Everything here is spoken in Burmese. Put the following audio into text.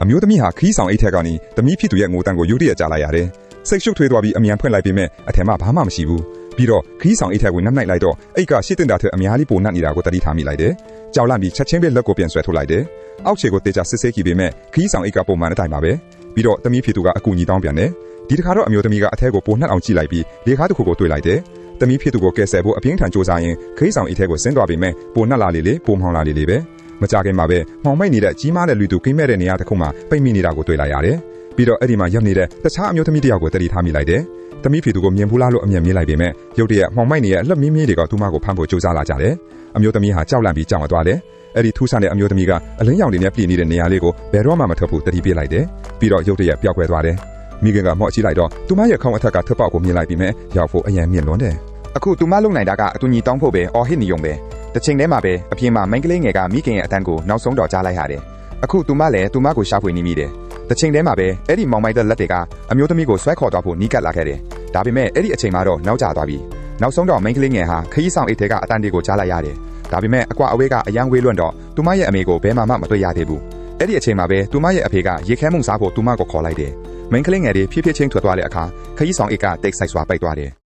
အမျိုးသမီးဟာခီးဆောင်အိတ်ထက်ကနေသမီးဖြစ်သူရဲ့ငိုတန်ကိုရုတ်တရက်ကြားလိုက်ရတယ်စိတ်ရှုပ်ထွေးသွားပြီးအမြန်ဖွင့်လိုက်ပေမဲ့အထင်မှဘာမှမရှိဘူးပြီးတော့ခီးဆောင်အိတ်ထက်ကိုနှပ်လိုက်တော့အိတ်ကရှစ်တင်တာထက်အများကြီးပိုနှက်နေတာကိုတတိထားမိလိုက်တယ်ကြောက်လန့်ပြီးချက်ချင်းပဲလက်ကိုပြန်ဆွဲထုတ်လိုက်တယ်အောက်ခြေကိုတေချာစစ်ဆေးကြည့်ပေမဲ့ခီးဆောင်အိတ်ကပုံမှန်အတိုင်းပါပဲပြီးတော့သမီးဖြစ်သူကအကူအညီတောင်းပြန်တယ်ဒီတစ်ခါတော့အမျိုးသမီးကအထက်ကိုပိုနှက်အောင်ကြည့်လိုက်ပြီးလေကားတစ်ခုကိုတွေ့လိုက်တယ်သမီးဖြစ်သူကိုကယ်ဆယ်ဖို့အပြင်းထန်စူးစမ်းရင်ခီးဆောင်အိတ်ထက်ကိုဆင်းသွားပေမဲ့ပိုနှက်လာလေပိုမှောင်လာလေပဲမကြခင်မှာပဲမှောင်မိတ်နေတဲ့ကြီးမားတဲ့လူသူကိမဲ့တဲ့နေရာတစ်ခုမှာပိတ်မိနေတာကိုတွေ့လိုက်ရတယ်ပြီးတော့အဲ့ဒီမှာရပ်နေတဲ့တခြားအမျိုးသမီးတစ်ယောက်ကိုတတိထားမိလိုက်တယ်သမီးဖြစ်သူကိုမြင်ဘူးလားလို့အမျက်မြင်လိုက်ပေမဲ့ရုတ်တရက်မှောင်မိုက်နေရဲ့အလှမြင်းမြင်းတွေကသူမကိုဖမ်းဖို့ကြိုးစားလာကြတယ်အမျိုးသမီးဟာကြောက်လန့်ပြီးကြောက်သွားတယ်အဲ့ဒီထူးဆန်းတဲ့အမျိုးသမီးကအလင်းရောင်တွေနဲ့ပြည်နေတဲ့နေရာလေးကိုဘယ်တော့မှမထွက်ဘူးတတိပေးလိုက်တယ်ပြီးတော့ရုတ်တရက်ပျောက်ကွယ်သွားတယ်မိခင်ကမော့ကြည့်လိုက်တော့သူမရဲ့ခေါင်းအထက်ကထွက်ပေါက်ကိုမြင်လိုက်ပြီးမဲ့ရောက်ဖို့အရန်မြင့်လွန်းတယ်အခုသူမလုံနိုင်တာကအတူညီတောင်းဖို့ပဲအော်ဟစ်နေုံပဲတစ်ချိန်တည်းမှာပဲအပြင်မှာမိန်းကလေးငယ်ကမိခင်ရဲ့အတန်းကိုနောက်ဆုံးတော့ကြားလိုက်ရတယ်အခုသူမလည်းသူမကိုရှာဖွေနေမိတယ်တစ်ချိန်တည်းမှာပဲအဲ့ဒီမောင်မိုက်တဲ့လက်တွေကအမျိုးသမီးကိုဆွဲခေါ်သွားဖို့နီးကပ်လာခဲ့တယ်ဒါပေမဲ့အဲ့ဒီအချိန်မှာတော့နောက်ကျသွားပြီနောက်ဆုံးတော့မိန်းကလေးငယ်ဟာခရီးဆောင်အိတ်ထဲကအတန်းတွေကိုကြားလိုက်ရတယ်ဒါပေမဲ့အကွာအဝေးကအရန်ဝေးလွန်းတော့သူမရဲ့အမေကိုဘယ်မှမတွေ့ရသေးဘူးအဲ့ဒီအချိန်မှာပဲသူမရဲ့အဖေကရေခဲမှုစားဖို့သူမကိုခေါ်လိုက်တယ်မိန်းကလေးငယ်တွေဖြည်းဖြည်းချင်းထွက်သွားတဲ့အခါခရီးဆောင်အိတ်ကတိတ်ဆိုင်စွာပိတ်သွားတယ်